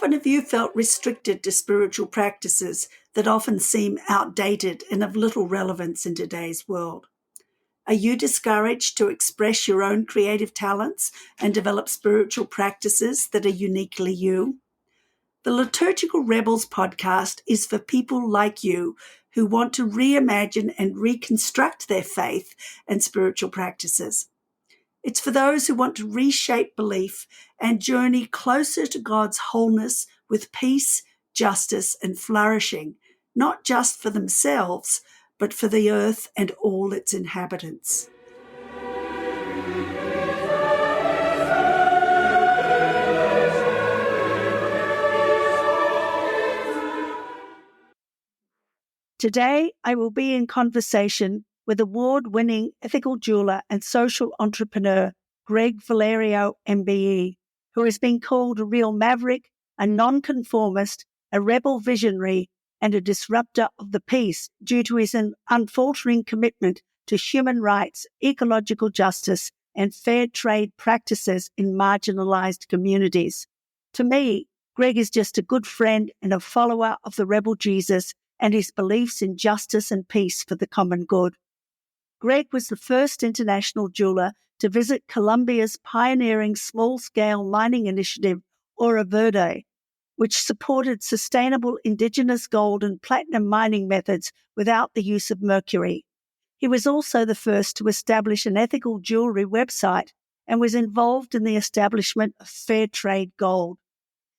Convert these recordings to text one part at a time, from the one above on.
often have you felt restricted to spiritual practices that often seem outdated and of little relevance in today's world? Are you discouraged to express your own creative talents and develop spiritual practices that are uniquely you? The Liturgical Rebels podcast is for people like you who want to reimagine and reconstruct their faith and spiritual practices. It's for those who want to reshape belief and journey closer to God's wholeness with peace, justice, and flourishing, not just for themselves, but for the earth and all its inhabitants. Today, I will be in conversation with award-winning ethical jeweler and social entrepreneur Greg Valerio, MBE, who has been called a real maverick, a nonconformist, a rebel visionary, and a disruptor of the peace due to his unfaltering commitment to human rights, ecological justice, and fair trade practices in marginalized communities. To me, Greg is just a good friend and a follower of the rebel Jesus and his beliefs in justice and peace for the common good. Greg was the first international jeweler to visit Colombia's pioneering small-scale mining initiative, Oro Verde, which supported sustainable indigenous gold and platinum mining methods without the use of mercury. He was also the first to establish an ethical jewelry website and was involved in the establishment of Fair Trade Gold.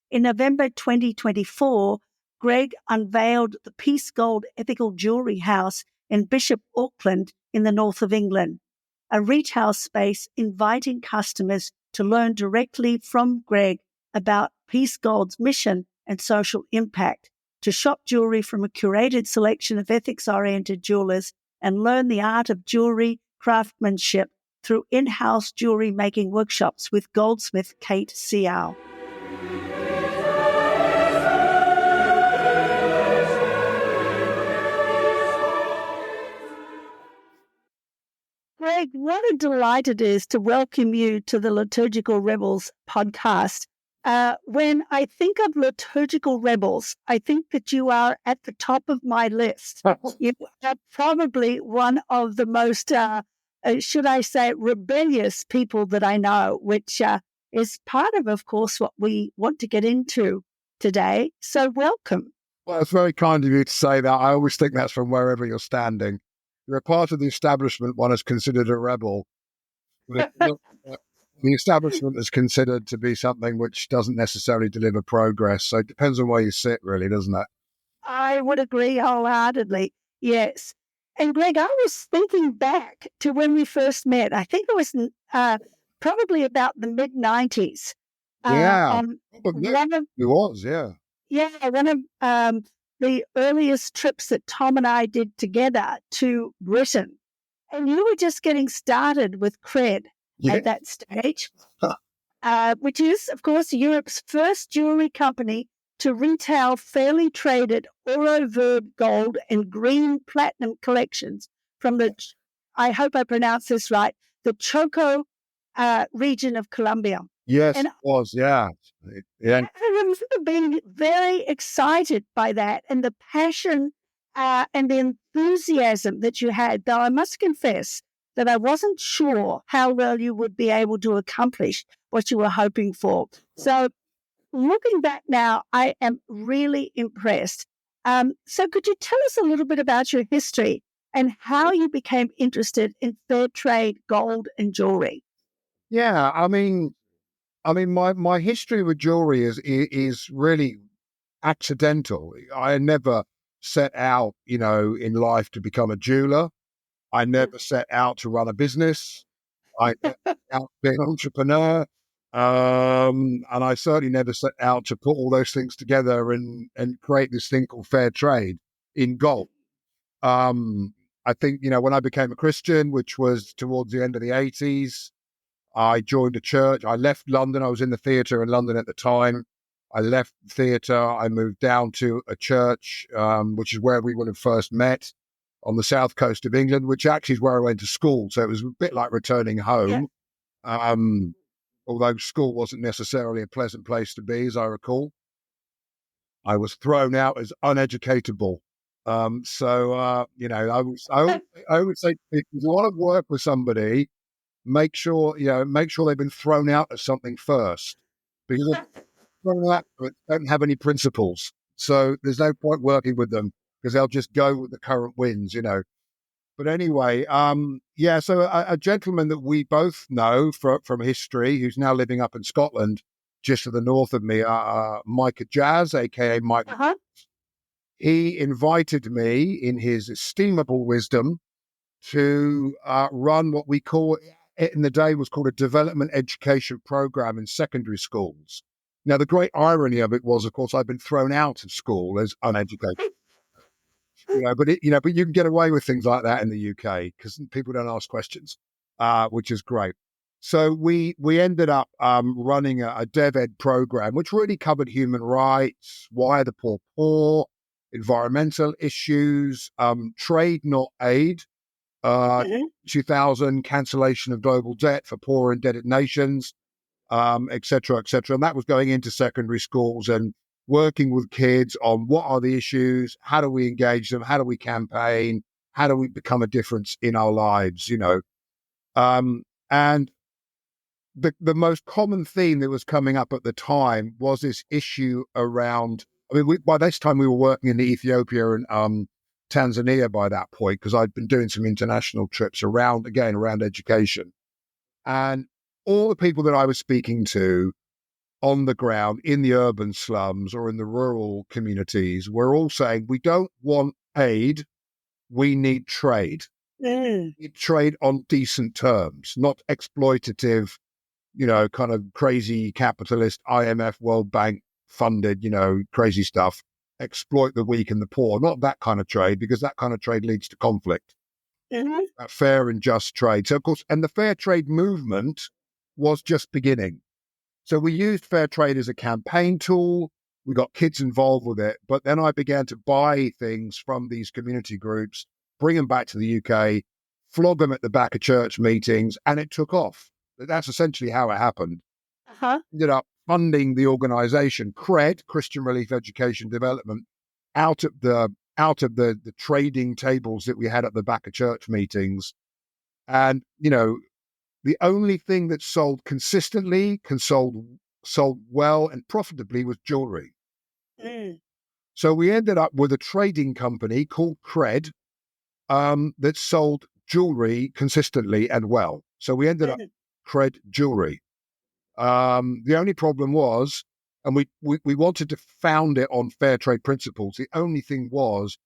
In November 2024, Greg unveiled the Peace Gold Ethical Jewellery House in Bishop Auckland in the north of England, a retail space inviting customers to learn directly from Greg about Peace Gold's mission and social impact, to shop jewellery from a curated selection of ethics-oriented jewellers and learn the art of jewellery craftsmanship through in-house jewellery making workshops with goldsmith Kate Seow. Greg, what a delight it is to welcome you to the Liturgical Rebels podcast. When I think of Liturgical Rebels, I think that you are at the top of my list. You are probably one of the most, should I say, rebellious people that I know, which is part of course, what we want to get into today. So welcome. Well, it's very kind of you to say that. I always think that's from wherever you're standing. You're a part of the establishment, one is considered a rebel. The establishment is considered to be something which doesn't necessarily deliver progress. So it depends on where you sit, really, doesn't it? I would agree wholeheartedly, yes. And Greg, I was thinking back to when we first met. I think it was probably about the mid-90s. Yeah, it was, yeah. Yeah, one of the earliest trips that Tom and I did together to Britain. And you were just getting started with Cred at that stage, which is, of course, Europe's first jewellery company to retail fairly traded Oro Verde gold and green platinum collections from the, I hope I pronounce this right, the Choco region of Colombia. Yes, it was, yeah. I remember being very excited by that and the passion and the enthusiasm that you had, though I must confess that I wasn't sure how well you would be able to accomplish what you were hoping for. So looking back now, I am really impressed. So could you tell us a little bit about your history and how you became interested in fair trade gold and jewelry? Yeah, I mean, my history with jewelry is really accidental. I never set out, in life to become a jeweler. I never set out to run a business. I never set out to be an entrepreneur. And I certainly never set out to put all those things together and create this thing called fair trade in gold. I think, when I became a Christian, which was towards the end of the 80s, I joined a church. I left London. I was in the theatre in London at the time. I left the theatre. I moved down to a church, which is where we would have first met, on the south coast of England, which actually is where I went to school. So it was a bit like returning home, although school wasn't necessarily a pleasant place to be, as I recall. I was thrown out as uneducatable. I would say, if you want to work with somebody, make sure they've been thrown out of something first, because if they're thrown out of it, they don't have any principles. So there's no point working with them, because they'll just go with the current winds. But anyway, so a gentleman that we both know from history, who's now living up in Scotland, just to the north of me, Micah Jazz, aka Mike. He invited me, in his estimable wisdom, to run what we call, in the day, was called a development education program in secondary schools. Now, the great irony of it was, of course, I'd been thrown out of school as uneducated. But you can get away with things like that in the UK, because people don't ask questions, which is great. So we ended up running a dev ed program, which really covered human rights, why are the poor, environmental issues, trade, not aid, 2000, cancellation of global debt for poor indebted nations, et cetera, et cetera. And that was going into secondary schools and working with kids on what are the issues, how do we engage them, how do we campaign, how do we become a difference in our lives, And the most common theme that was coming up at the time was this issue around, by this time we were working in Ethiopia and Tanzania by that point, because I'd been doing some international trips around education. And all the people that I was speaking to on the ground in the urban slums or in the rural communities were all saying, we don't want aid, we need trade. We need trade on decent terms, not exploitative, kind of crazy capitalist IMF, World Bank funded, crazy stuff. Exploit the weak and the poor. Not that kind of trade, because that kind of trade leads to conflict. Fair and just trade. So, of course, and the fair trade movement was just beginning. So we used fair trade as a campaign tool. We got kids involved with it. But then I began to buy things from these community groups, bring them back to the UK, flog them at the back of church meetings, and it took off. That's essentially how it happened. Ended up funding the organization, CRED, Christian Relief Education Development, out of the trading tables that we had at the back of church meetings. And, the only thing that sold consistently, sold well and profitably, was jewelry. So we ended up with a trading company called CRED that sold jewelry consistently and well. So we ended up CRED Jewelry. The only problem was, and we wanted to found it on fair trade principles. The only thing was,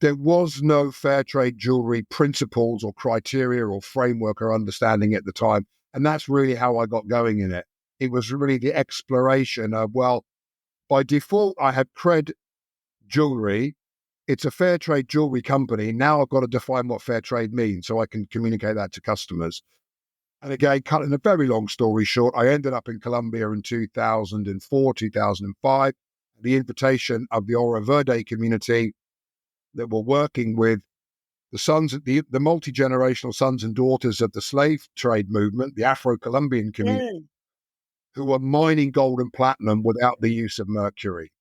there was no fair trade jewelry principles or criteria or framework or understanding at the time. And that's really how I got going in it. It was really the exploration of, well, by default, I had CRED Jewelry. It's a fair trade jewelry company. Now I've got to define what fair trade means so I can communicate that to customers. And again, cutting a very long story short, I ended up in Colombia in 2004, 2005, the invitation of the Oro Verde community that were working with the multi-generational sons and daughters of the slave trade movement, the Afro-Colombian community, who were mining gold and platinum without the use of mercury.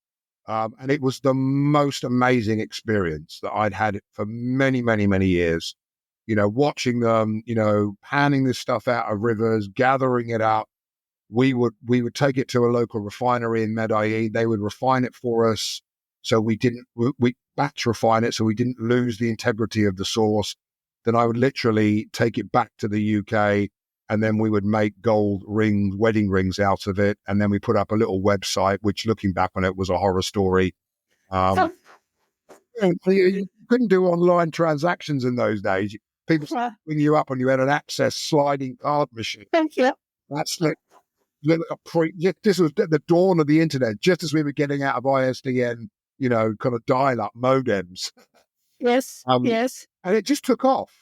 And it was the most amazing experience that I'd had for many, many, many years. Watching them, panning this stuff out of rivers, gathering it up. We would take it to a local refinery in Medellin. They would refine it for us. So we batch refine it so we didn't lose the integrity of the source. Then I would literally take it back to the UK, and then we would make gold rings, wedding rings out of it. And then we put up a little website, which, looking back on it, was a horror story. You couldn't do online transactions in those days. People bring you up and you had an access sliding card machine. That's like, this was the dawn of the internet, just as we were getting out of ISDN, kind of dial-up modems. Yes. And it just took off.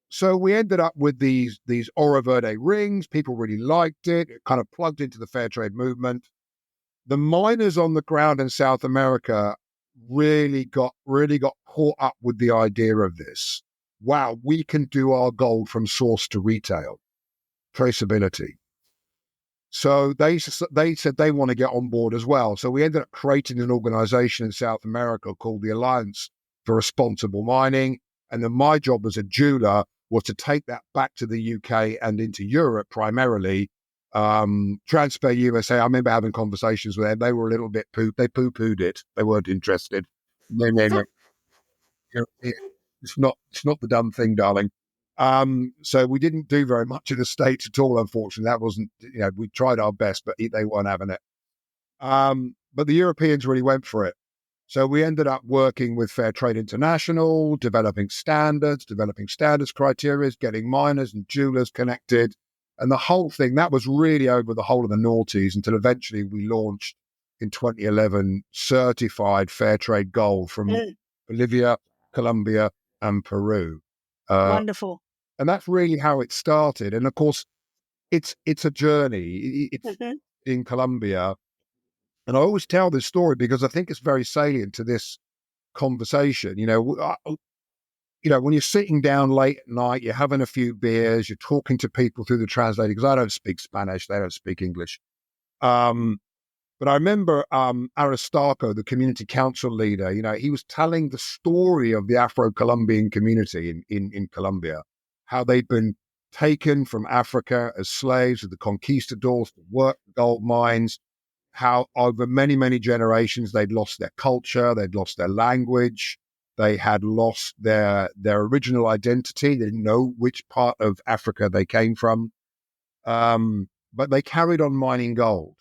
So we ended up with these Oro Verde rings. People really liked it. It kind of plugged into the fair trade movement. The miners on the ground in South America really got caught up with the idea of this. Wow, we can do our gold from source to retail. Traceability. So they said they want to get on board as well. So we ended up creating an organization in South America called the Alliance for Responsible Mining. And then my job as a jeweler was to take that back to the UK and into Europe primarily. Transfer USA, I remember having conversations with them. They were a little bit they poo-pooed it. They weren't interested. No. It's not the done thing, darling. So we didn't do very much in the States at all, unfortunately. That wasn't, we tried our best, but they weren't having it. But the Europeans really went for it. So we ended up working with Fair Trade International, developing standards criteria, getting miners and jewelers connected. And the whole thing, that was really over the whole of the noughties until eventually we launched in 2011 certified Fair Trade Gold from Bolivia, Colombia, and Peru. Wonderful. And that's really how it started. And of course, it's a journey. It's in Colombia. And I always tell this story because I think it's very salient to this conversation. When you're sitting down late at night, you're having a few beers, you're talking to people through the translator, because I don't speak Spanish, they don't speak English. But I remember Aristarco, the community council leader, he was telling the story of the Afro-Colombian community in Colombia, how they'd been taken from Africa as slaves of the conquistadors to work the gold mines, how over many, many generations they'd lost their culture, they'd lost their language, they had lost their original identity, they didn't know which part of Africa they came from, but they carried on mining gold.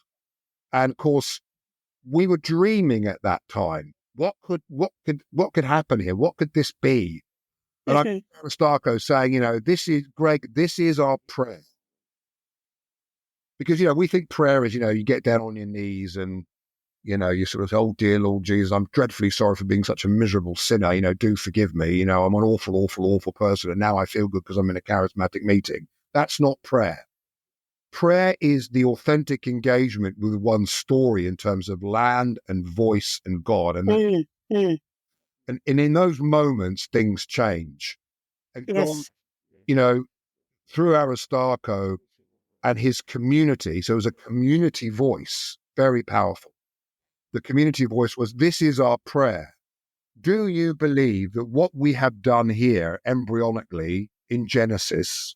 And of course, we were dreaming at that time. What could happen here? What could this be? And I remember Aristarco saying, this is our prayer. Because, we think prayer is, you get down on your knees and, you sort of say, oh, dear Lord Jesus, I'm dreadfully sorry for being such a miserable sinner. Do forgive me. I'm an awful, awful, awful person. And now I feel good because I'm in a charismatic meeting. That's not prayer. Prayer is the authentic engagement with one's story in terms of land and voice and God. And in those moments, things change. And yes. God, through Aristarco and his community, so it was a community voice, very powerful. The community voice was, this is our prayer. Do you believe that what we have done here embryonically in Genesis,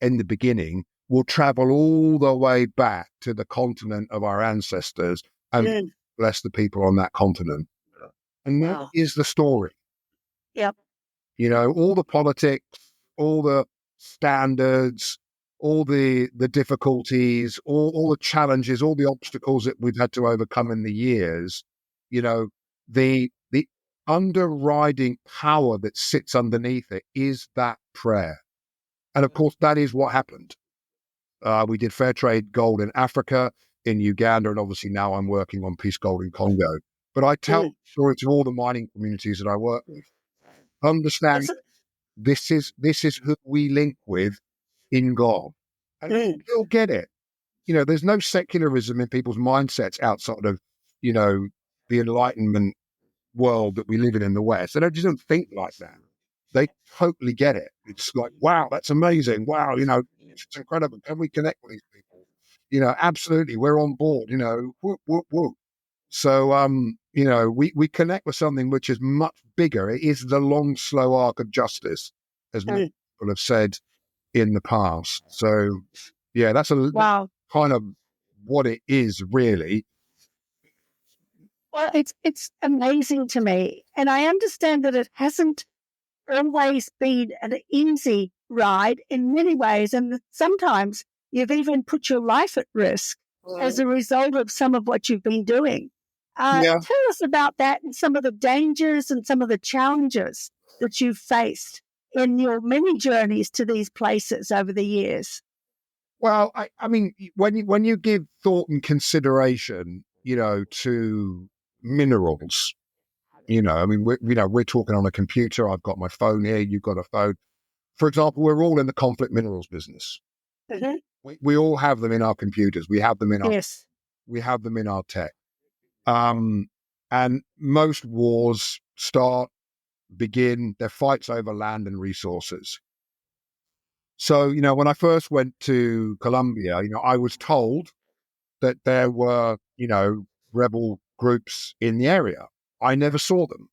in the beginning, will travel all the way back to the continent of our ancestors and bless the people on that continent? And that is the story. Yep. All the politics, all the standards, all the difficulties, all the challenges, all the obstacles that we've had to overcome in the years, the underriding power that sits underneath it is that prayer. And of course, that is what happened. We did Fair Trade Gold in Africa, in Uganda, and obviously now I'm working on Peace Gold in Congo. But I tell the story to all the mining communities that I work with. Understand this is who we link with in God. And they'll get it. There's no secularism in people's mindsets outside of, the Enlightenment world that we live in the West. They just don't think like that. They totally get it. It's like, wow, that's amazing. Wow, it's incredible. Can we connect with these people? Absolutely, we're on board. Whoop, whoop, whoop. So, we connect with something which is much bigger. It is the long, slow arc of justice, as many people have said in the past. So, yeah, that's kind of what it is, really. Well, it's amazing to me. And I understand that it hasn't always been an easy ride in many ways. And sometimes you've even put your life at risk as a result of some of what you've been doing. Tell us about that and some of the dangers and some of the challenges that you've faced in your many journeys to these places over the years. Well, I mean, when you give thought and consideration, to minerals, we're talking on a computer. I've got my phone here. You've got a phone. For example, we're all in the conflict minerals business. We all have them in our computers. We have them in our tech. And most wars begin, they're fights over land and resources. So, when I first went to Colombia, I was told that there were, rebel groups in the area. I never saw them.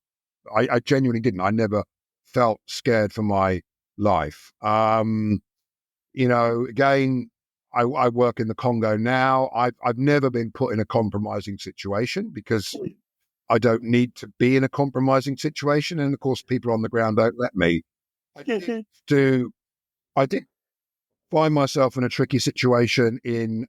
I genuinely didn't. I never felt scared for my life. Again, I work in the Congo now. I've never been put in a compromising situation because I don't need to be in a compromising situation. And of course, people on the ground don't let me. I did find myself in a tricky situation in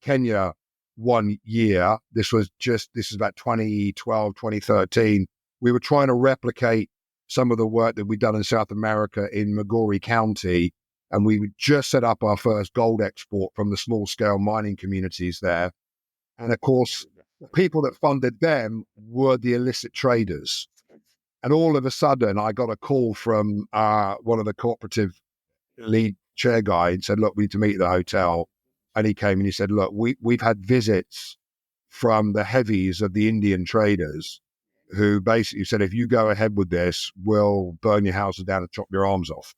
Kenya one year. This is about 2012, 2013. We were trying to replicate some of the work that we'd done in South America in Migori County. And we would just set up our first gold export from the small scale mining communities there. And of course, the people that funded them were the illicit traders. And all of a sudden, I got a call from one of the cooperative lead chair guy and said, look, we need to meet at the hotel. And he came and he said, look, we've had visits from the heavies of the Indian traders who basically said, if you go ahead with this, we'll burn your houses down and chop your arms off.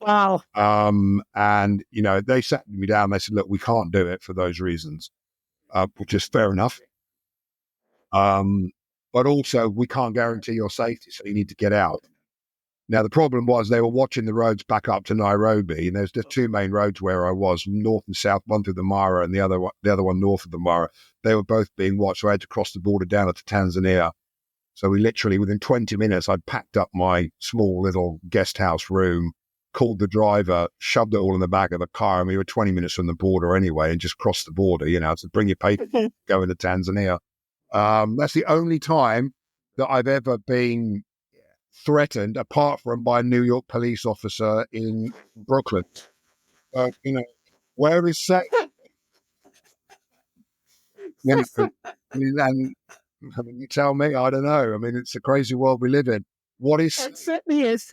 Wow. And, they sat me down. They said, look, we can't do it for those reasons, which is fair enough. But also we can't guarantee your safety. So you need to get out. Now, the problem was they were watching the roads back up to Nairobi, and there's just two main roads where I was, north and south, one through the Mara and the other one north of the Mara. They were both being watched, so I had to cross the border down into Tanzania. So we literally, within 20 minutes, I'd packed up my small little guest house room, called the driver, shoved it all in the back of the car, and we were 20 minutes from the border anyway, and just crossed the border, to bring your paper, go into Tanzania. That's the only time that I've ever been threatened, apart from by a New York police officer in Brooklyn. Where is safe? And you tell me, I don't know. I mean, it's a crazy world we live in. What is? It certainly is.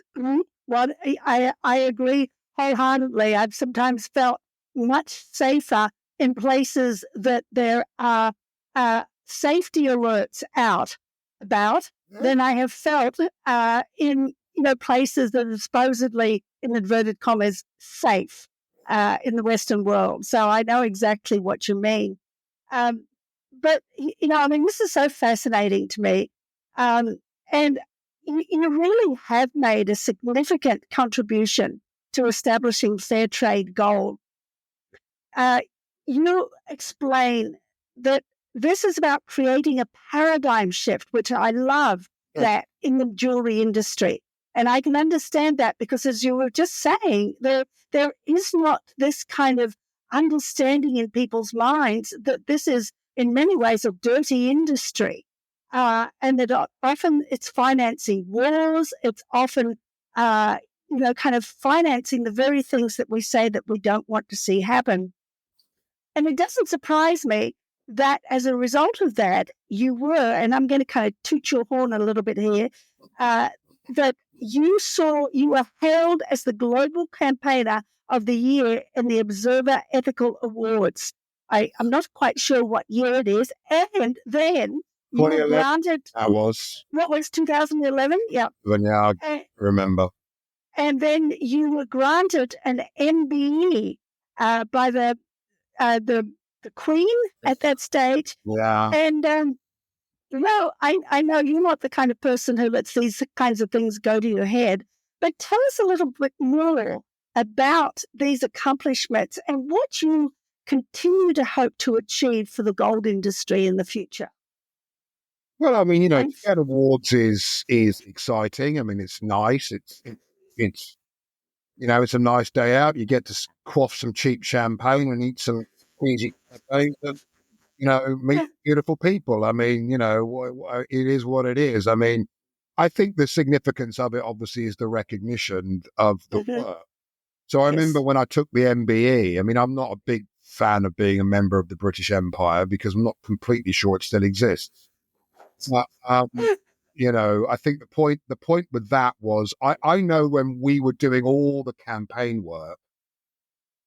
Well, I agree wholeheartedly. I've sometimes felt much safer in places that there are safety alerts out about than I have felt in places that are supposedly, in inverted commas, safe in the Western world. So I know exactly what you mean. But this is so fascinating to me, and you really have made a significant contribution to establishing fair trade gold. You explain that this is about creating a paradigm shift, which I love that in the jewelry industry. And I can understand that because, as you were just saying, there is not this kind of understanding in people's minds that this is in many ways a dirty industry. And that often it's financing wars. It's often, kind of financing the very things that we say that we don't want to see happen. And it doesn't surprise me that as a result of that, you were, and I'm going to kind of toot your horn a little bit here, that you were hailed as the global campaigner of the year in the Observer Ethical Awards. I'm not quite sure what year it is. And then you were granted... That was... What was 2011? Yeah. Yeah, I remember. And then you were granted an MBE by the Queen at that stage. Yeah. And, I know you're not the kind of person who lets these kinds of things go to your head, but tell us a little bit more about these accomplishments and what you continue to hope to achieve for the gold industry in the future. Well, I mean, to get awards is exciting. I mean, it's nice. It's it's a nice day out. You get to quaff some cheap champagne and eat some easy champagne and, meet beautiful people. I mean, it is what it is. I mean, I think the significance of it, obviously, is the recognition of the work. So I remember when I took the MBE, I mean, I'm not a big fan of being a member of the British Empire because I'm not completely sure it still exists. But, I think the point with that was I know when we were doing all the campaign work,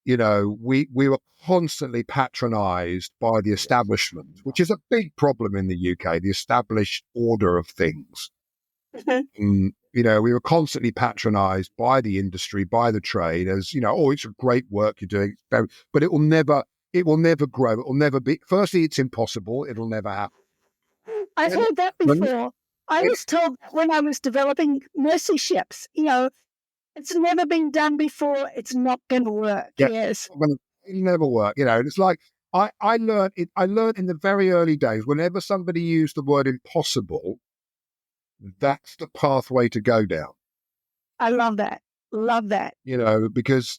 we were constantly patronized by the establishment, which is a big problem in the UK, the established order of things. We were constantly patronized by the industry, by the trade as, it's a great work you're doing, but it will never it will never grow. It will never be. Firstly, it's impossible. It'll never happen. I've heard that before. I was told that when I was developing mercy ships, it's never been done before. It's not going to work. Yeah, Yes. it'll never work. And it's like I learned it. I learned in the very early days. Whenever somebody used the word impossible, that's the pathway to go down. I love that. Love that. Because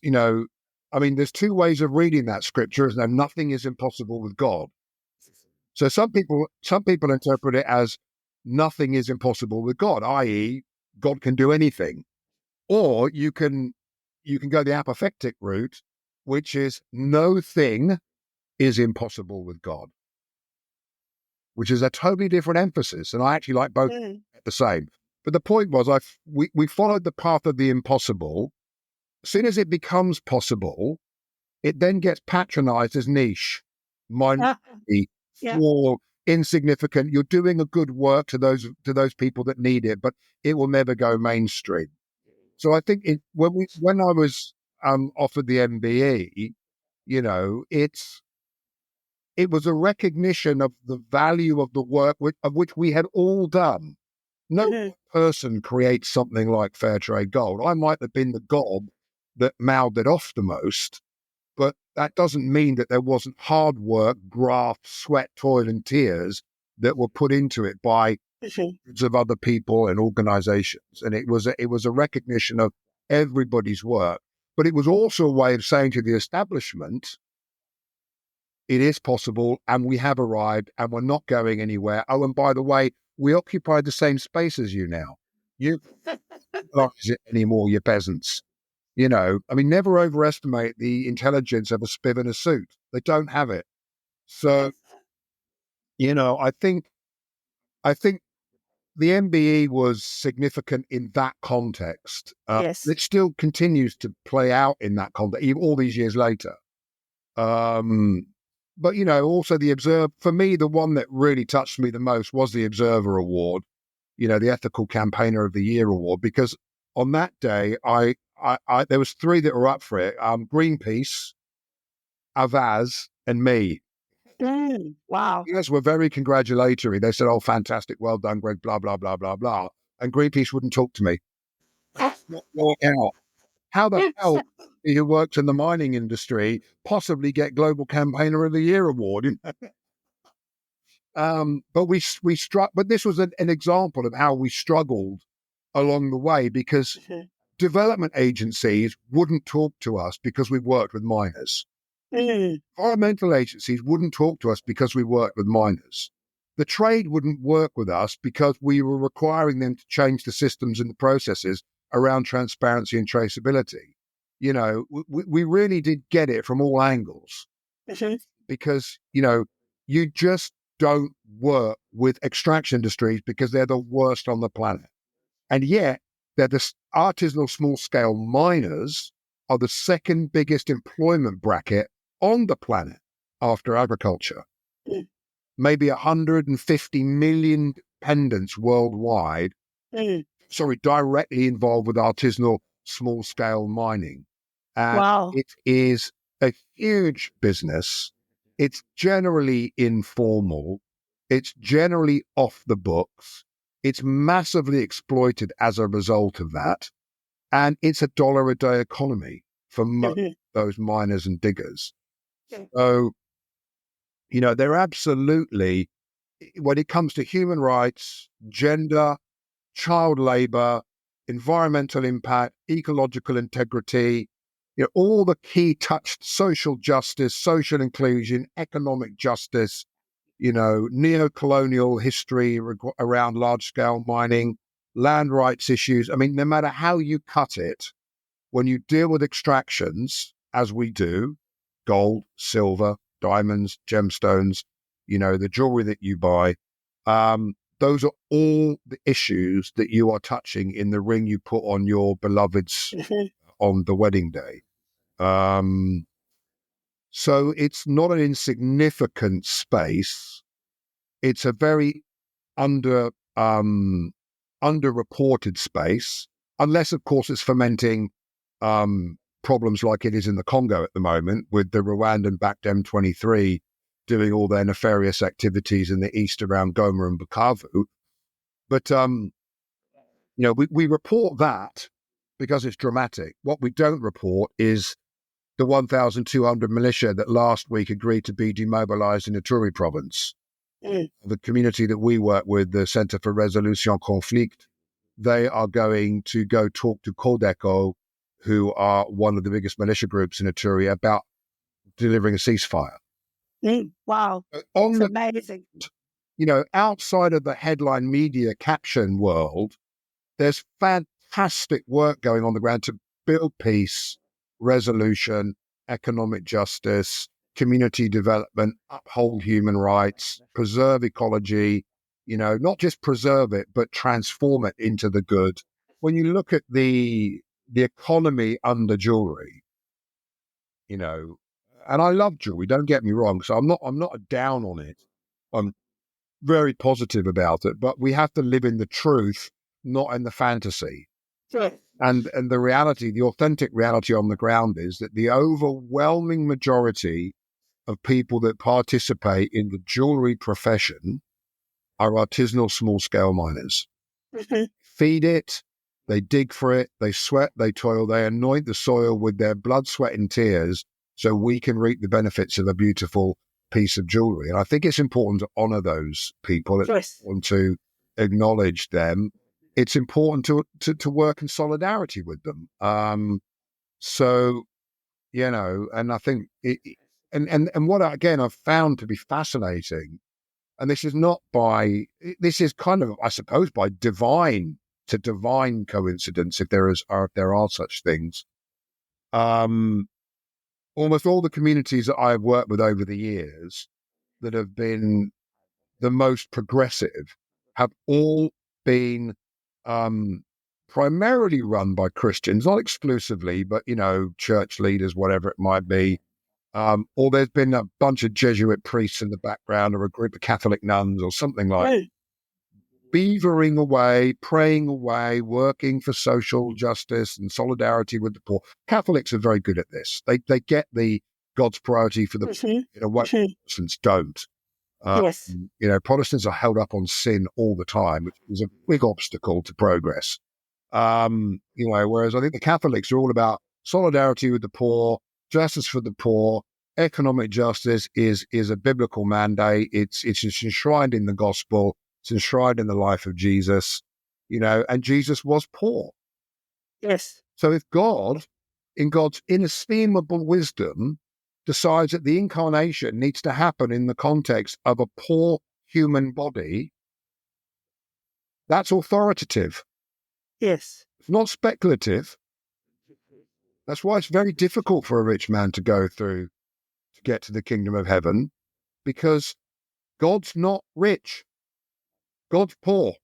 I mean, there's two ways of reading that scripture. Is nothing is impossible with God. So some people interpret it as nothing is impossible with God, i.e., God can do anything. Or you can go the apoplectic route, which is no thing is impossible with God, which is a totally different emphasis. And I actually like both the same. But the point was, we followed the path of the impossible. As soon as it becomes possible, it then gets patronized as niche, minority, small, insignificant. You're doing a good work to those people that need it, but it will never go mainstream. So I think when I was offered the MBE, it was a recognition of the value of the work of which we had all done. No person creates something like Fair Trade Gold. I might have been the gob that mouthed it off the most, but that doesn't mean that there wasn't hard work, graft, sweat, toil, and tears that were put into it by hundreds of other people and organizations. And it was a recognition of everybody's work. But it was also a way of saying to the establishment, it is possible, and we have arrived, and we're not going anywhere. Oh, and by the way, we occupy the same space as you now. You don't it anymore, you peasants. I mean, never overestimate the intelligence of a spiv in a suit. They don't have it. So, I think the MBE was significant in that context. Yes. It still continues to play out in that context, even all these years later. But, also the Observer, for me, the one that really touched me the most was the Observer Award, the Ethical Campaigner of the Year Award, because on that day, there was three that were up for it, Greenpeace, Avaz, and me. Wow. Yes, were very congratulatory. They said, oh, fantastic, well done, Greg, blah, blah, blah, blah, blah. And Greenpeace wouldn't talk to me. Not walk out. How the hell who works in the mining industry possibly get Global Campaigner of the Year award? But but this was an example of how we struggled along the way, because development agencies wouldn't talk to us because we worked with miners. Environmental agencies wouldn't talk to us because we worked with miners. The trade wouldn't work with us because we were requiring them to change the systems and the processes around transparency and traceability. We really did get it from all angles, because, you just don't work with extraction industries because they're the worst on the planet. And yet, they're the artisanal small-scale miners are the second biggest employment bracket on the planet after agriculture. Maybe 150 million dependents worldwide, directly involved with artisanal small-scale mining. Wow. It is a huge business. It's generally informal. It's generally off the books. It's massively exploited as a result of that. And it's a dollar a day economy for those miners and diggers. So, they're absolutely, when it comes to human rights, gender, child labor, environmental impact, ecological integrity, all the key touched social justice, social inclusion, economic justice, neo-colonial history around large-scale mining, land rights issues. I mean, no matter how you cut it, when you deal with extractions, as we do, gold, silver, diamonds, gemstones, the jewelry that you buy, those are all the issues that you are touching in the ring you put on your beloveds on the wedding day. So it's not an insignificant space. It's a very underreported space, unless, of course, it's fermenting problems like it is in the Congo at the moment, with the Rwandan-backed M23 doing all their nefarious activities in the east around Goma and Bukavu. But, we report that because it's dramatic. What we don't report is the 1,200 militia that last week agreed to be demobilized in Ituri province. The community that we work with, the Centre for Resolution Conflict, they are going to go talk to Codeco, who are one of the biggest militia groups in Ituri, about delivering a ceasefire. Wow. It's amazing. Outside of the headline media caption world, there's fantastic work going on the ground to build peace, resolution, economic justice, community development, uphold human rights, preserve ecology, not just preserve it, but transform it into the good. When you look at the economy under jewelry, and I love jewelry, don't get me wrong, so I'm not down on it. I'm very positive about it, but we have to live in the truth, not in the fantasy. Sure. And the reality, the authentic reality on the ground is that the overwhelming majority of people that participate in the jewelry profession are artisanal small-scale miners. Mm-hmm. Feed it, they dig for it, they sweat, they toil, they anoint the soil with their blood, sweat and tears so we can reap the benefits of a beautiful piece of jewelry. And I think it's important to honor those people. It's important to acknowledge them. It's important to work in solidarity with them. And I think and what I've found to be fascinating, and this is kind of, I suppose, by divine coincidence, if there are such things. Almost all the communities that I've worked with over the years that have been the most progressive have all been primarily run by Christians, not exclusively, but, church leaders, whatever it might be. Or there's been a bunch of Jesuit priests in the background, or a group of Catholic nuns or something like that. Beavering away, praying away, working for social justice and solidarity with the poor. Catholics are very good at this. They get the God's priority for the poor in a way Protestants don't. Yes. Protestants are held up on sin all the time, which is a big obstacle to progress. Whereas I think the Catholics are all about solidarity with the poor, justice for the poor. Economic justice is a biblical mandate. It's enshrined in the gospel. It's enshrined in the life of Jesus, and Jesus was poor. Yes. So if God, in God's inestimable wisdom, decides that the incarnation needs to happen in the context of a poor human body, that's authoritative. Yes. It's not speculative. That's why it's very difficult for a rich man to go through to get to the kingdom of heaven, because God's not rich. God's poor.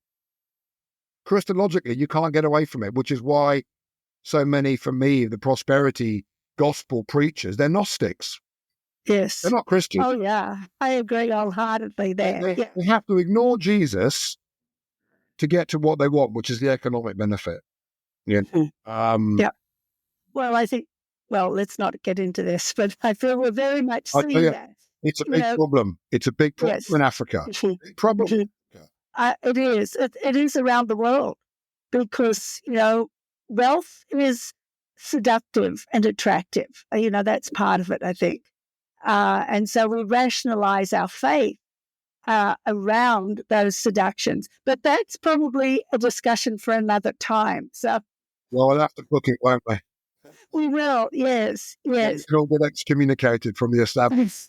Christologically, you can't get away from it, which is why so many, for me, the prosperity gospel preachers, they're Gnostics. Yes. They're not Christians. Oh, yeah. I agree wholeheartedly there. They have to ignore Jesus to get to what they want, which is the economic benefit. Yeah. Well, I think, let's not get into this, but I feel we're very much seeing that. It's a big problem. It's a big problem in Africa. Big problem. It is. It is around the world because, wealth is seductive and attractive. That's part of it, I think. And so we rationalize our faith around those seductions. But that's probably a discussion for another time. So, we'll have to book it, won't we? We will, yes. We can all get excommunicated from the establishment.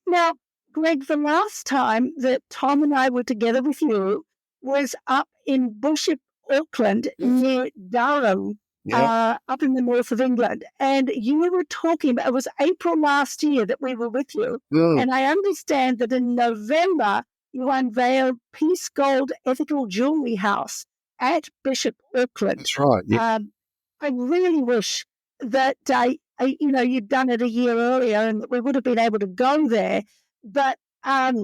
Now, Greg, the last time that Tom and I were together with you was up in Bishop Auckland near Durham, up in the north of England. And you were talking about, it was April last year that we were with you. And I understand that in November, you unveiled Peace Gold Ethical Jewelry House at Bishop Auckland. That's right. Yeah. I really wish that you'd done it a year earlier and that we would have been able to go there. But at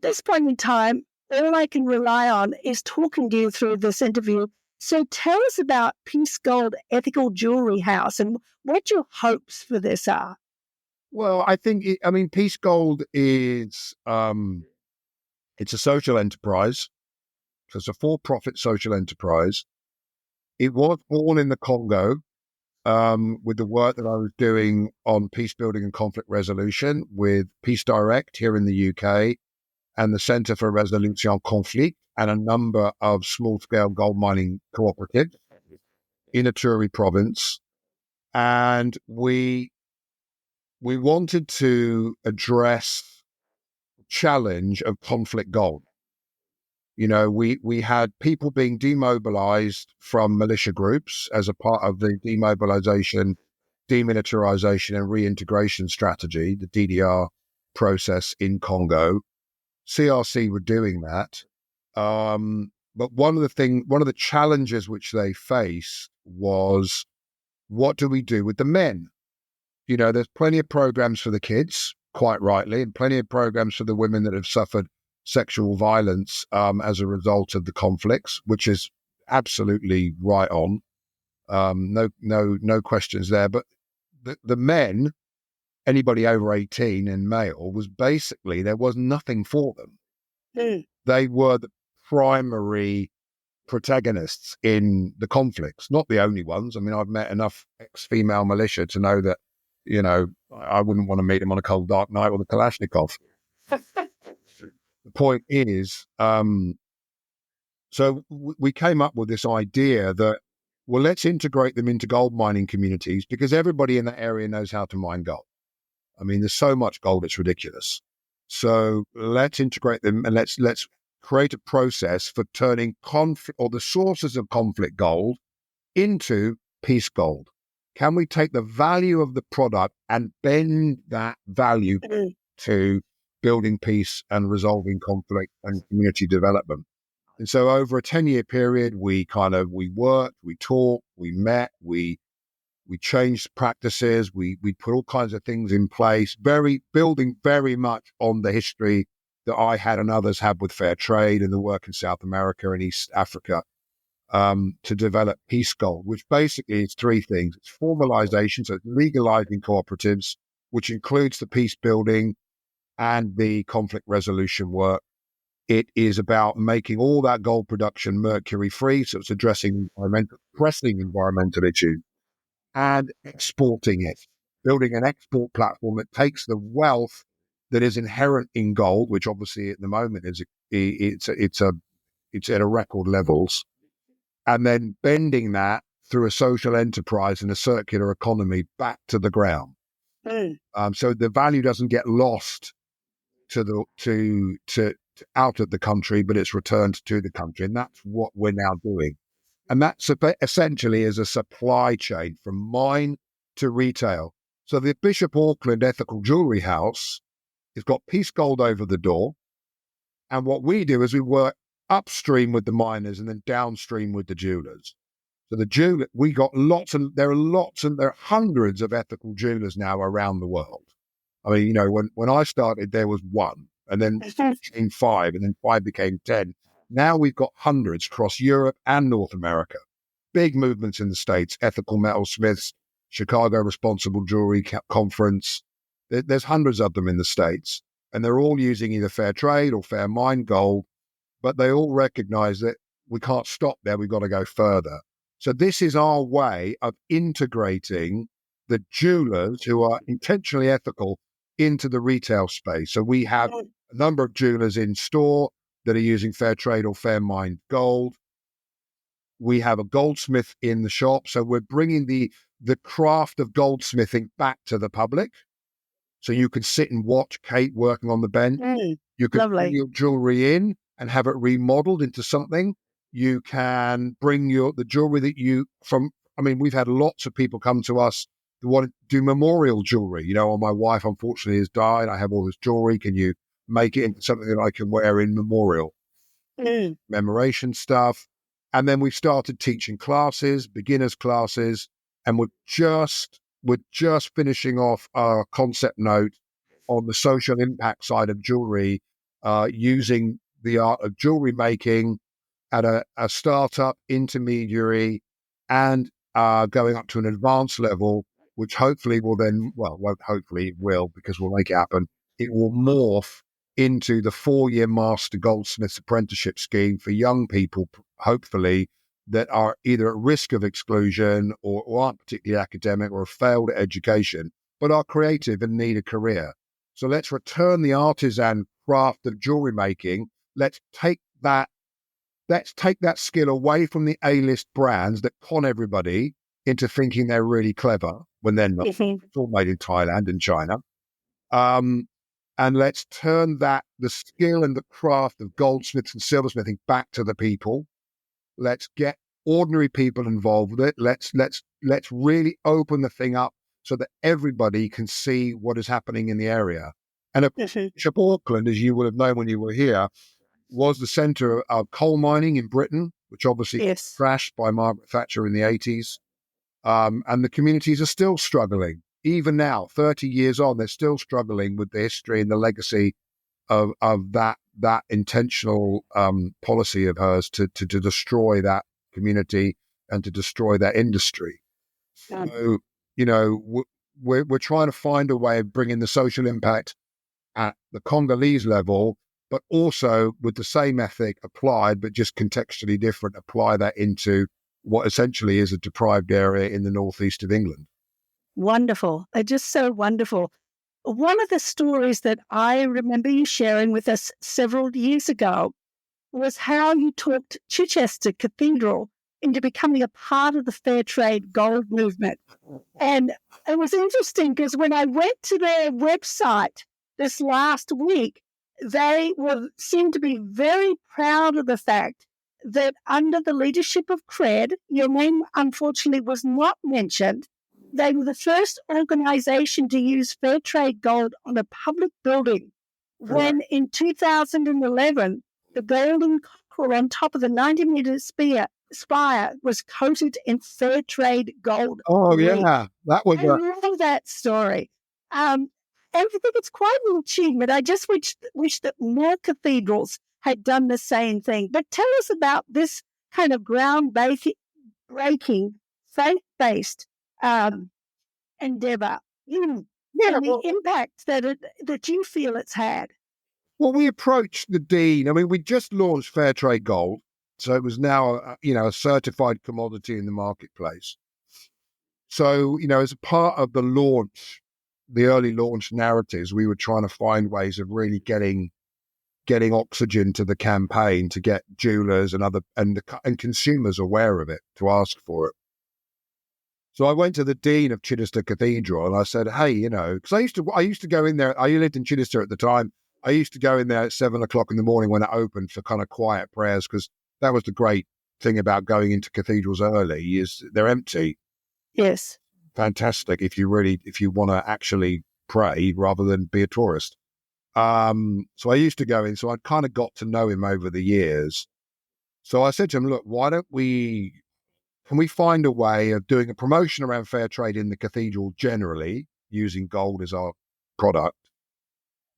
this point in time, all I can rely on is talking to you through this interview So tell us about Peace Gold Ethical Jewelry House and what your hopes for this are. Well, I think, Peace Gold is, it's a social enterprise. So it's a for-profit social enterprise. It was born in the Congo with the work that I was doing on peace building and conflict resolution with Peace Direct here in the UK and the Centre for Resolution Conflict and a number of small-scale gold mining cooperatives in Ituri province. And we wanted to address the challenge of conflict gold. We had people being demobilized from militia groups as a part of the demobilization, demilitarization, and reintegration strategy, the DDR process in Congo. CRC were doing that. But one of the challenges which they face was, what do we do with the men? There's plenty of programs for the kids, quite rightly, and plenty of programs for the women that have suffered sexual violence as a result of the conflicts, which is absolutely right on. No questions there. But the men, anybody over 18 and male, was basically, there was nothing for them. They were the primary protagonists in the conflicts, not the only ones. I mean, I've met enough ex-female militia to know that, I wouldn't want to meet them on a cold, dark night with a Kalashnikov. The point is, so we came up with this idea that, well, let's integrate them into gold mining communities because everybody in that area knows how to mine gold. I mean, there's so much gold, it's ridiculous. So let's integrate them and let's create a process for turning conflict or the sources of conflict gold into peace gold. Can we take the value of the product and bend that value to building peace and resolving conflict and community development? And so over a 10-year period, we worked, we talked, we met, we changed practices, we put all kinds of things in place, building very much on the history that I had and others had with fair trade and the work in South America and East Africa, to develop Peace Gold, which basically is three things. It's formalization, so it's legalizing cooperatives, which includes the peace building and the conflict resolution work. It is about making all that gold production mercury-free, so it's addressing pressing environmental issues, and exporting it, building an export platform that takes the wealth that is inherent in gold, which obviously at the moment it's at a record levels, and then bending that through a social enterprise and a circular economy back to the ground. So the value doesn't get lost to out of the country, but it's returned to the country, and that's what we're now doing. And that's essentially is a supply chain from mine to retail. So the Bishop Auckland Ethical Jewelry House has got Peace Gold over the door. And what we do is we work upstream with the miners and then downstream with the jewelers. So we got there are hundreds of ethical jewelers now around the world. I mean, when I started, there was one, and then became 5, and then 5 became 10. Now we've got hundreds across Europe and North America. Big movements in the States, Ethical Metalsmiths, Chicago Responsible Jewelry Conference. There's hundreds of them in the States, and they're all using either fair trade or fair mine gold, but they all recognize that we can't stop there. We've got to go further. So this is our way of integrating the jewelers who are intentionally ethical into the retail space. So we have a number of jewelers in store that are using fair trade or fair mined gold. We have a goldsmith in the shop. So we're bringing the craft of goldsmithing back to the public. So you can sit and watch Kate working on the bench. You can bring your jewelry in and have it remodeled into something. You can bring the jewelry that we've had lots of people come to us who want to do memorial jewelry. My wife unfortunately has died. I have all this jewelry. Can you make it into something that I can wear in memorial? Commemoration stuff. And then we started teaching classes, beginners classes, and we're just finishing off our concept note on the social impact side of jewelry, using the art of jewelry making at a startup, intermediary, and going up to an advanced level, which hopefully will then, well, won't hopefully, it will, because we'll make it happen. It will morph into the 4-year master goldsmith's apprenticeship scheme for young people, hopefully, that are either at risk of exclusion or aren't particularly academic or have failed at education, but are creative and need a career. So let's return the artisan craft of jewelry making. Let's take that skill away from the A-list brands that con everybody into thinking they're really clever when they're not. Mhm. It's all made in Thailand and China. And let's turn the skill and the craft of goldsmiths and silversmithing back to the people. Let's get ordinary people involved with it. Let's really open the thing up so that everybody can see what is happening in the area. And Mhm. Bishop Auckland, as you would have known when you were here, was the centre of coal mining in Britain, which obviously Yes. crashed by Margaret Thatcher in the 80s. And the communities are still struggling. Even now, 30 years on, they're still struggling with the history and the legacy of that intentional policy of hers to destroy that community and to destroy that industry. So, we're trying to find a way of bringing the social impact at the Congolese level, but also with the same ethic applied, but just contextually different, apply that into what essentially is a deprived area in the northeast of England. Wonderful. They're just so wonderful. One of the stories that I remember you sharing with us several years ago was how you talked Chichester Cathedral into becoming a part of the fair trade gold movement. And it was interesting because when I went to their website this last week, they seemed to be very proud of the fact that under the leadership of Cred, your name unfortunately was not mentioned. They were the first organization to use fair trade gold on a public building when in 2011, the golden cockerel on top of the 90-meter spire was coated in fair trade gold. Oh, leaf. yeah. That was I love that story. I think it's quite an achievement. I just wish that more cathedrals had done the same thing. But tell us about this kind of groundbreaking, faith-based endeavor and the impact that you feel it's had. Well, we approached the Dean. I mean, we just launched Fair Trade Gold, so it was now, a certified commodity in the marketplace. So, as a part of the launch, the early launch narratives, we were trying to find ways of really getting oxygen to the campaign to get jewelers and consumers aware of it, to ask for it. So I went to the Dean of Chichester Cathedral and I said, hey, because I used to go in there. I lived in Chichester at the time. I used to go in there at 7:00 in the morning when it opened for kind of quiet prayers, because that was the great thing about going into cathedrals early, is they're empty. Yes. Fantastic if you want to actually pray rather than be a tourist. So I used to go in. So I kind of got to know him over the years. So I said to him, look, can we find a way of doing a promotion around fair trade in the cathedral generally, using gold as our product?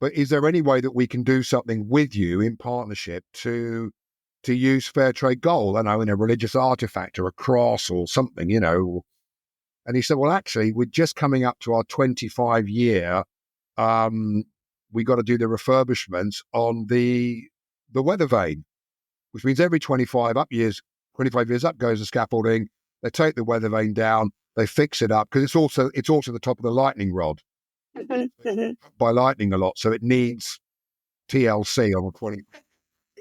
But is there any way that we can do something with you in partnership to use fair trade gold, I know, in a religious artifact or a cross or something, And he said, well, actually, we're just coming up to our 25-year. We got to do the refurbishments on the weather vane, which means every 25 years up goes the scaffolding. They take the weather vane down, they fix it up, because it's also the top of the lightning rod by lightning a lot, so it needs TLC on the 20.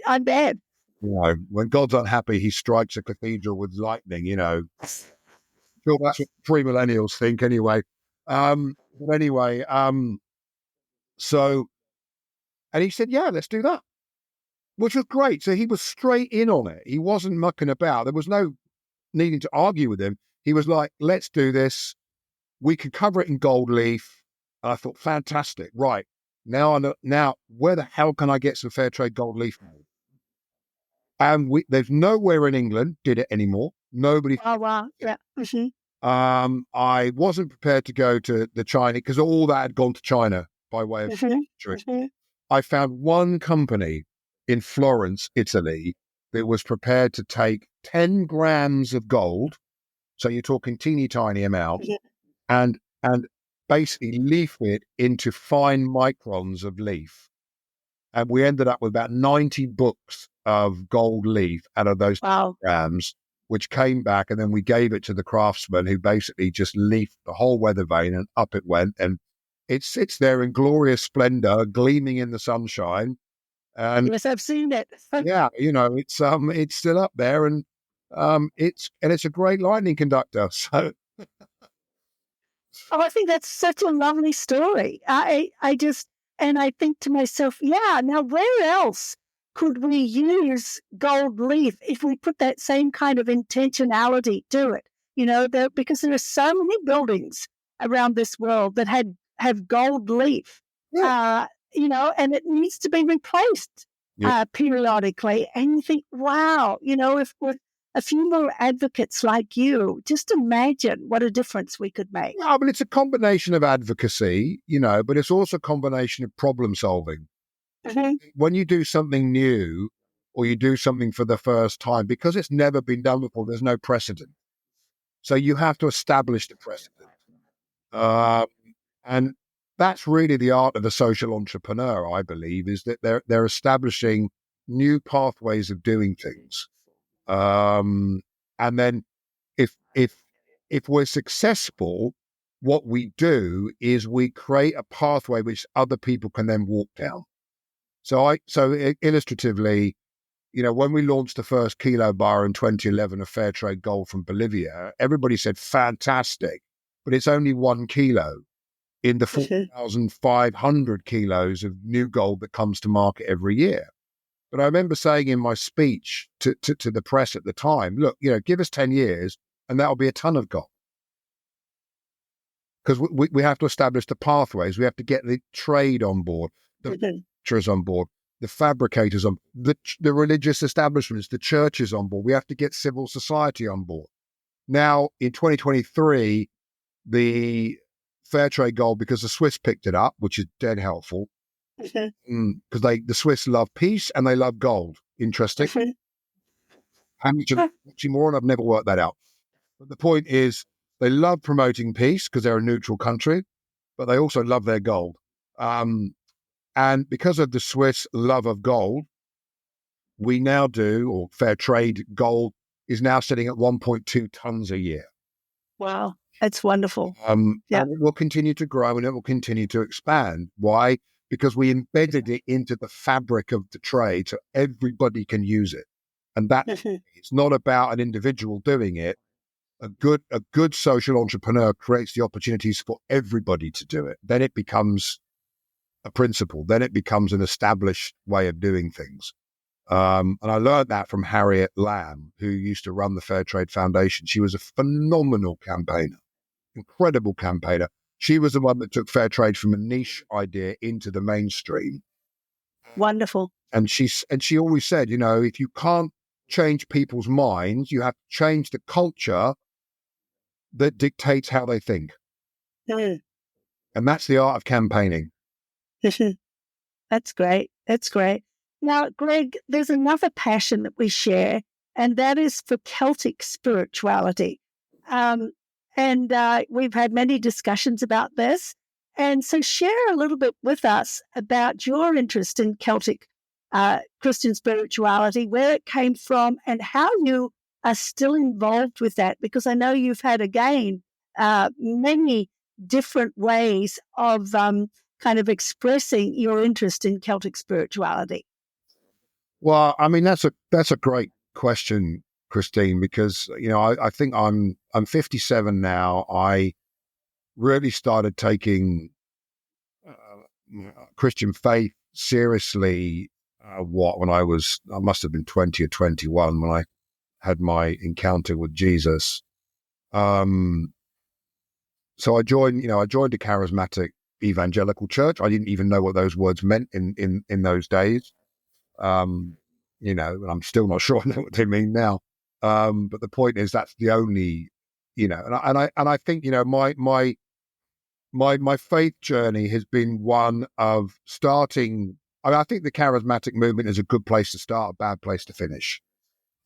I bet. When God's unhappy, he strikes a cathedral with lightning. Sure, that's what pre-millennials think, anyway. But anyway, so, and he said, yeah, let's do that, which was great. So he was straight in on it. He wasn't mucking about. There was no needing to argue with him. He was like, let's do this. We could cover it in gold leaf. And I thought, fantastic. Right. Now, where the hell can I get some fair trade gold leaf made? And there's nowhere in England did it anymore. Nobody. Oh, wow. Yeah. Mm-hmm. I wasn't prepared to go to the China, because all that had gone to China by way of choice. I found one company in Florence, Italy, that was prepared to take 10 grams of gold, so you're talking teeny tiny amount, and basically leaf it into fine microns of leaf. And we ended up with about 90 books of gold leaf out of those grams, which came back, and then we gave it to the craftsman, who basically just leafed the whole weather vane, and up it went. And it sits there in glorious splendor, gleaming in the sunshine. And yes, I've seen it. yeah, it's still up there, and it's a great lightning conductor. So Oh, I think that's such a lovely story. And I think to myself, yeah, now where else could we use gold leaf if we put that same kind of intentionality to it? Because there are so many buildings around this world that have gold leaf, and it needs to be replaced periodically. And you think, wow, if with a few more advocates like you, just imagine what a difference we could make. Yeah, but it's a combination of advocacy, but it's also a combination of problem solving. Mm-hmm. When you do something new, or you do something for the first time, because it's never been done before, there's no precedent. So you have to establish the precedent. And that's really the art of a social entrepreneur, I believe, is that they're establishing new pathways of doing things. And then if we're successful, what we do is we create a pathway which other people can then walk down. So illustratively, when we launched the first kilo bar in 2011 of fair trade gold from Bolivia, everybody said, fantastic, but it's only 1 kilo in the 4,500 kilos of new gold that comes to market every year. But I remember saying in my speech to the press at the time, look, give us 10 years and that'll be a ton of gold. Because we have to establish the pathways. We have to get the trade on board, the manufacturers on board, the fabricators on the religious establishments, the churches on board. We have to get civil society on board. Now, in 2023, the fair trade gold, because the Swiss picked it up, which is dead helpful, because the Swiss love peace and they love gold. Interesting. How much more? And I've never worked that out. But the point is, they love promoting peace because they're a neutral country, but they also love their gold. And because of the Swiss love of gold, we now or fair trade gold is now sitting at 1.2 tons a year. Wow, that's wonderful. And it will continue to grow and it will continue to expand. Why? Because we embedded it into the fabric of the trade so everybody can use it. And that it's not about an individual doing it. A good social entrepreneur creates the opportunities for everybody to do it. Then it becomes a principle. Then it becomes an established way of doing things. And I learned that from Harriet Lamb, who used to run the Fair Trade Foundation. She was a phenomenal campaigner, incredible campaigner. She was the one that took fair trade from a niche idea into the mainstream. Wonderful. And she always said, if you can't change people's minds, you have to change the culture that dictates how they think. And that's the art of campaigning. That's great. That's great. Now, Greg, there's another passion that we share, and that is for Celtic spirituality. And we've had many discussions about this. And so share a little bit with us about your interest in Celtic Christian spirituality, where it came from, and how you are still involved with that, because I know you've had, again, many different ways of kind of expressing your interest in Celtic spirituality. Well, I mean, that's a great question, Christine, because, I think I'm 57 now. I really started taking Christian faith seriously, when I must have been 20 or 21 when I had my encounter with Jesus. So I joined a charismatic evangelical church. I didn't even know what those words meant in those days. And I'm still not sure I know what they mean now. But the point is, that's the only, and I think, my faith journey has been one of starting. I think the charismatic movement is a good place to start, a bad place to finish.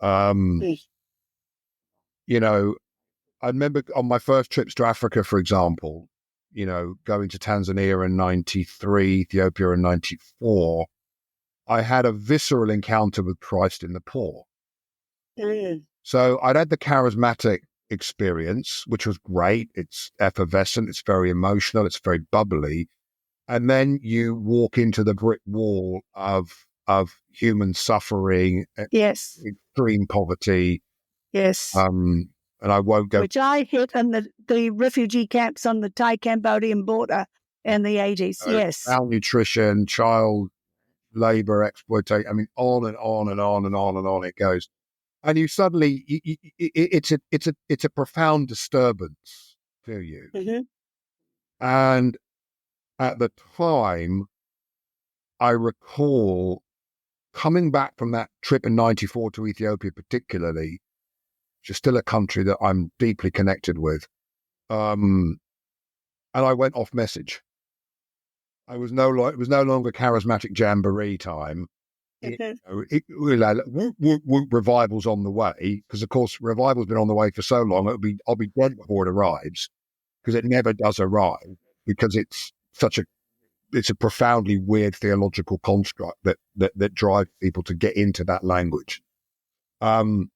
Yes. You know, I remember on my first trips to Africa, for example, going to Tanzania in 93, Ethiopia in 94, I had a visceral encounter with Christ in the poor. Mm. So I'd had the charismatic experience, which was great. It's effervescent. It's very emotional. It's very bubbly. And then you walk into the brick wall of human suffering, Yes. extreme poverty. Yes. And I won't go. Which I hit in the refugee camps on the Thai-Cambodian border in the 80s. Yes. Malnutrition, child labor, exploitation. I mean, on and on and on and on and on it goes. And you suddenly, it's a profound disturbance to you. Mm-hmm. And at the time, I recall coming back from that trip in 94 to Ethiopia, particularly, which is still a country that I'm deeply connected with. And I went off message. It was no longer charismatic jamboree time. Revival's on the way, because of course revival's been on the way for so long. I'll be dead before it arrives, because it never does arrive, because it's a profoundly weird theological construct that drives people to get into that language. I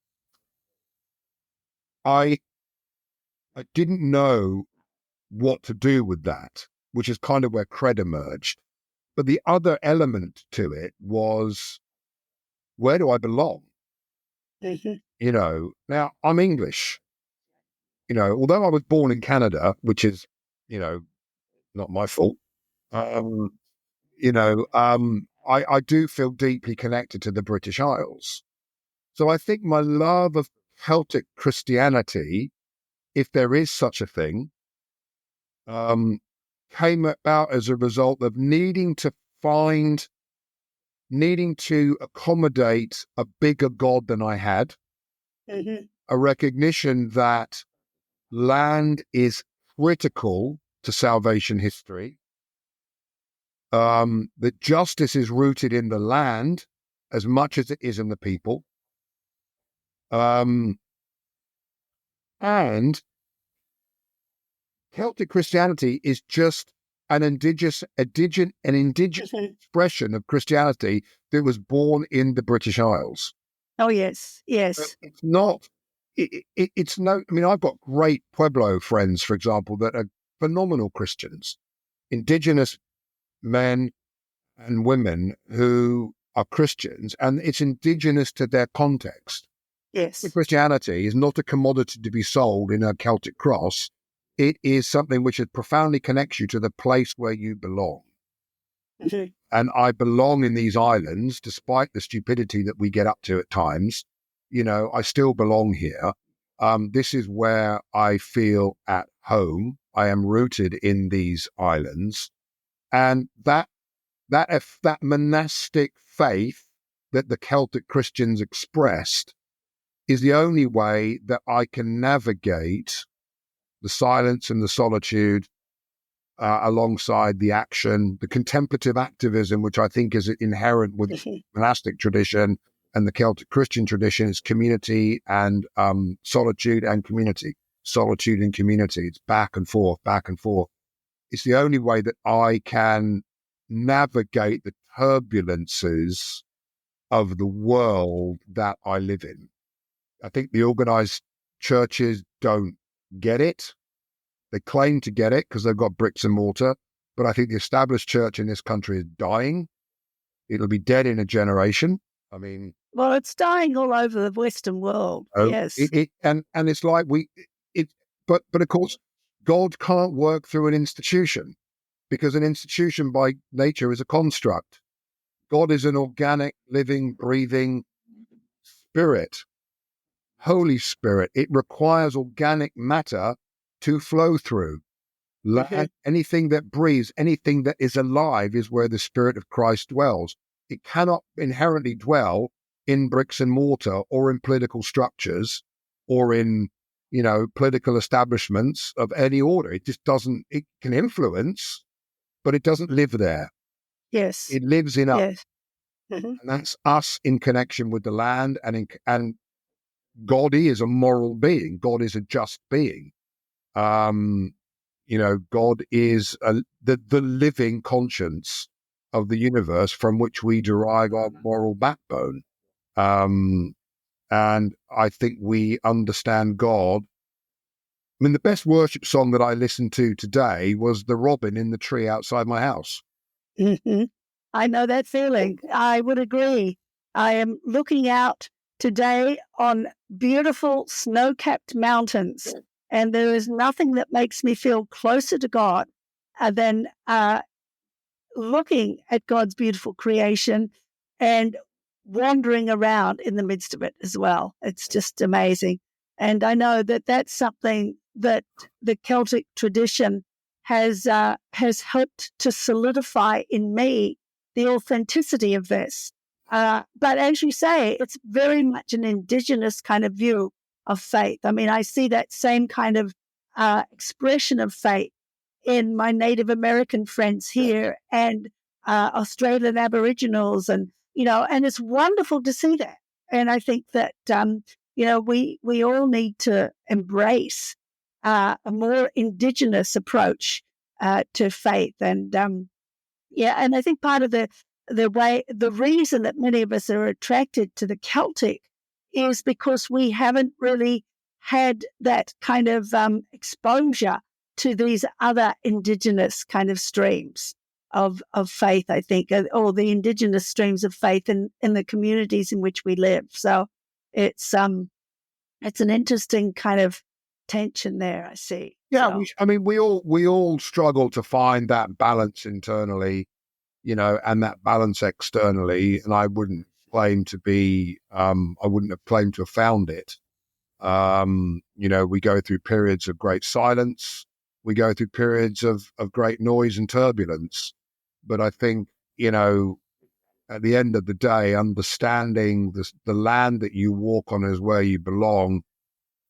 didn't know what to do with that, which is kind of where cred emerged. But the other element to it was, where do I belong? Mm-hmm. Now I'm English, although I was born in Canada, which is, not my fault. I do feel deeply connected to the British Isles. So I think my love of Celtic Christianity, if there is such a thing, came about as a result of needing to accommodate a bigger God than I had, Mm-hmm. a recognition that land is critical to salvation history, that justice is rooted in the land as much as it is in the people, and Celtic Christianity is just an indigenous Mm-hmm. expression of Christianity that was born in the British Isles. Oh, yes. Yes. It's not. It's no. I mean, I've got great Pueblo friends, for example, that are phenomenal Christians, indigenous men and women who are Christians, and it's indigenous to their context. Yes. Christianity is not a commodity to be sold in a Celtic cross. It is something which profoundly connects you to the place where you belong. Mm-hmm. And I belong in these islands, despite the stupidity that we get up to at times. I still belong here. This is where I feel at home. I am rooted in these islands. And that monastic faith that the Celtic Christians expressed is the only way that I can navigate the silence and the solitude alongside the action, the contemplative activism, which I think is inherent with the monastic tradition and the Celtic Christian tradition. Is community and solitude and community. Solitude and community. It's back and forth, back and forth. It's the only way that I can navigate the turbulences of the world that I live in. I think the organized churches don't get it. They claim to get it because they've got bricks and mortar, but I think the established church in this country is dying. It'll be dead in a generation. I mean, well, it's dying all over the Western world. Yes. and it's like but of course, God can't work through an institution, because an institution by nature is a construct. God is an organic, living, breathing spirit, Holy Spirit. It requires organic matter to flow through. Anything that breathes, anything that is alive is where the Spirit of Christ dwells. It cannot inherently dwell in bricks and mortar or in political structures or in, political establishments of any order. It just doesn't, it can influence, but it doesn't live there. Yes. It lives in us. Yes. Mm-hmm. And that's us in connection with the land and God is a moral being. God is a just being. God is the living conscience of the universe from which we derive our moral backbone. And I think we understand God. I mean, the best worship song that I listened to today was the robin in the tree outside my house. Mm-hmm. I know that feeling. I would agree. I am looking out today on beautiful snow-capped mountains, and there is nothing that makes me feel closer to God than looking at God's beautiful creation and wandering around in the midst of it as well. It's just amazing. And I know that that's something that the Celtic tradition has helped to solidify in me the authenticity of this. But as you say, it's very much an indigenous kind of view of faith. I mean, I see that same kind of expression of faith in my Native American friends here and Australian Aboriginals, and and it's wonderful to see that. And I think that we all need to embrace a more indigenous approach to faith, and and I think part of the reason that many of us are attracted to the Celtic is because we haven't really had that kind of exposure to these other indigenous kind of streams of faith, I think, or the indigenous streams of faith in the communities in which we live. So it's an interesting kind of tension there, I see. Yeah, So. we all struggle to find that balance internally, and that balance externally. And I wouldn't claim to be, I wouldn't have claimed to have found it. We go through periods of great silence. We go through periods of great noise and turbulence. But I think, at the end of the day, understanding the land that you walk on is where you belong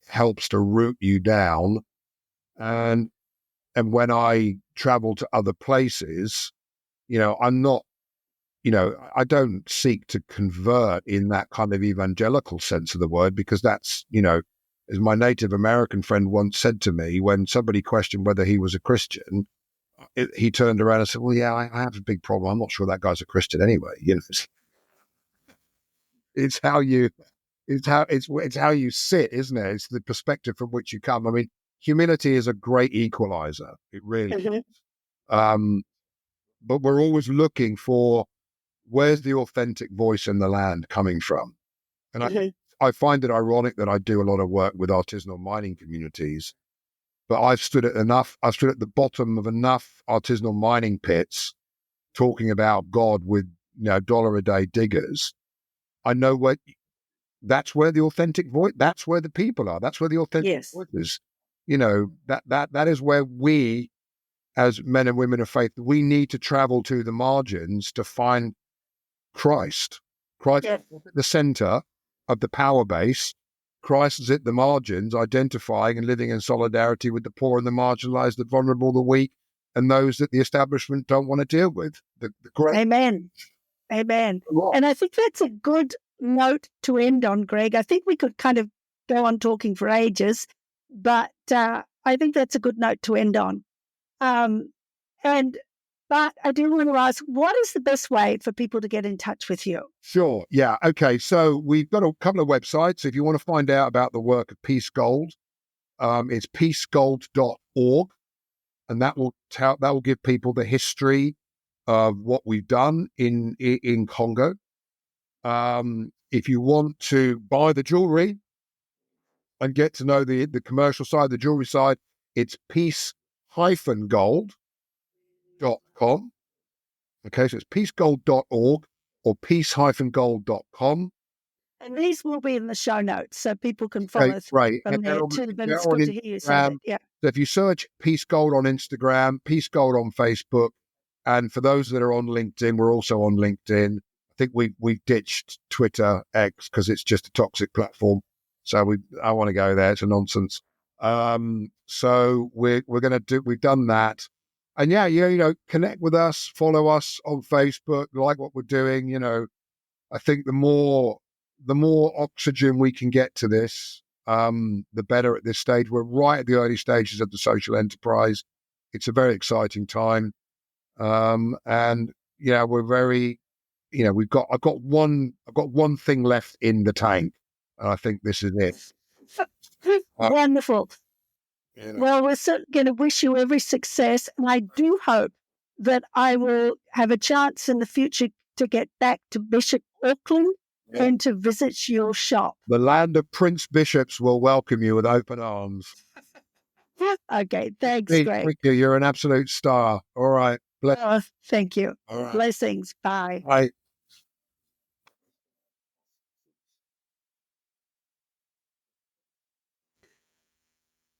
helps to root you down. And when I travel to other places, I'm not, I don't seek to convert in that kind of evangelical sense of the word, because that's, as my Native American friend once said to me, when somebody questioned whether he was a Christian, he turned around and said, well, yeah, I have a big problem. I'm not sure that guy's a Christian anyway. It's how you, it's how you sit, isn't it? It's the perspective from which you come. I mean, humility is a great equalizer. It really is. But we're always looking for, where's the authentic voice in the land coming from? And I find it ironic that I do a lot of work with artisanal mining communities, but I've stood at the bottom of enough artisanal mining pits talking about God with, dollar a day diggers. I know that's where the authentic voice, that's where the people are. That's where the authentic voice is. That is where we, as men and women of faith, we need to travel to the margins to find Christ. Christ is at the center of the power base. Christ is at the margins, identifying and living in solidarity with the poor and the marginalized, the vulnerable, the weak, and those that the establishment don't want to deal with. Amen. Amen. And I think that's a good note to end on, Greg. I think we could kind of go on talking for ages, but I think that's a good note to end on. But I do want to ask, what is the best way for people to get in touch with you? Sure. Yeah. Okay. So we've got a couple of websites. If you want to find out about the work of Peace Gold, it's peacegold.org, and that will give people the history of what we've done in Congo. If you want to buy the jewelry and get to know the commercial side, the jewelry side, it's peace-gold.com. Okay, so it's peacegold.org or peace-gold.com. And these will be in the show notes, so people can follow right. from there too. But it's good to hear you say that. Yeah. So if you search Peace Gold on Instagram, Peace Gold on Facebook, and for those that are on LinkedIn, we're also on LinkedIn. I think we've ditched Twitter X because it's just a toxic platform. So I want to go there. It's a nonsense. So we've done that. And connect with us, follow us on Facebook, like what we're doing. I think the more the more oxygen we can get to this, the better at this stage. We're right at the early stages of the social enterprise. It's a very exciting time. And yeah, we're very, I've got one thing left in the tank, and I think this is it. Wonderful. Well, we're certainly going to wish you every success, and I do hope that I will have a chance in the future to get back to Bishop Auckland and to visit your shop. The land of Prince Bishops will welcome you with open arms. Okay, thanks, Hey, Greg. thank you. You're an absolute star. All right. Thank you. All right. Blessings. Bye. Bye.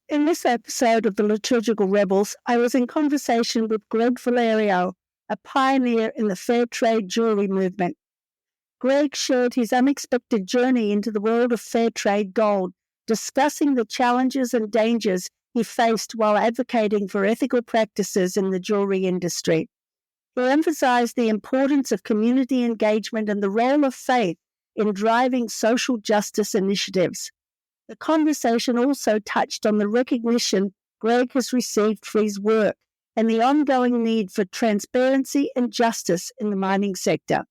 In this episode of the Liturgical Rebels, I was in conversation with Greg Valerio, a pioneer in the fair trade jewelry movement. Greg shared his unexpected journey into the world of fair trade gold, discussing the challenges and dangers he faced while advocating for ethical practices in the jewelry industry. He emphasized the importance of community engagement and the role of faith in driving social justice initiatives. The conversation also touched on the recognition Greg has received for his work and the ongoing need for transparency and justice in the mining sector.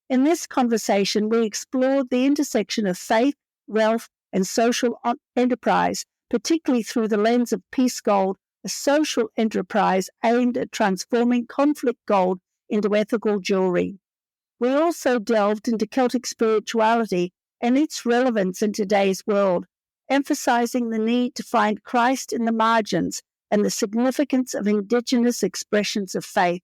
In this conversation, we explored the intersection of faith, wealth, and social enterprise, particularly through the lens of Peace Gold, a social enterprise aimed at transforming conflict gold into ethical jewelry. We also delved into Celtic spirituality and its relevance in today's world, emphasizing the need to find Christ in the margins and the significance of indigenous expressions of faith.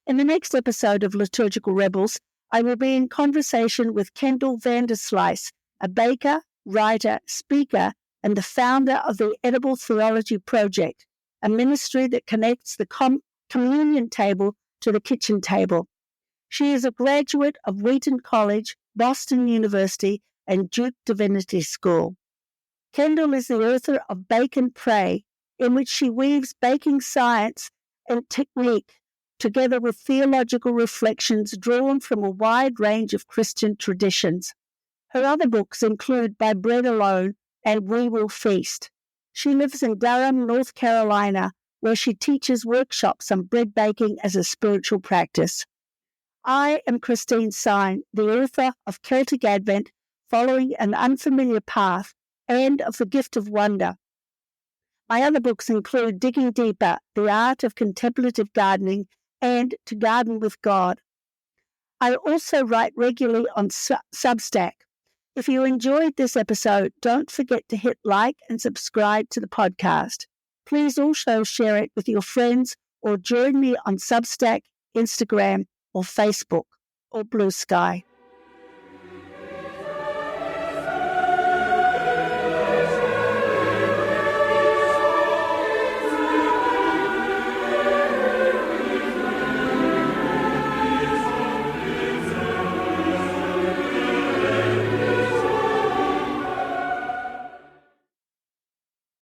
In the next episode of Liturgical Rebels, I will be in conversation with Kendall Vanderslice, a baker, writer, speaker, and the founder of the Edible Theology Project, a ministry that connects the communion table to the kitchen table. She is a graduate of Wheaton College, Boston University, and Duke Divinity School. Kendall is the author of Bake and Pray, in which she weaves baking science and technique together with theological reflections drawn from a wide range of Christian traditions. Her other books include By Bread Alone and We Will Feast. She lives in Durham, North Carolina, where she teaches workshops on bread baking as a spiritual practice. I am Christine Sine, the author of Celtic Advent, Following an Unfamiliar Path, and of The Gift of Wonder. My other books include Digging Deeper, The Art of Contemplative Gardening, and To Garden with God. I also write regularly on Substack. If you enjoyed this episode, don't forget to hit like and subscribe to the podcast. Please also share it with your friends or join me on Substack, Instagram, or Facebook, or Blue Sky.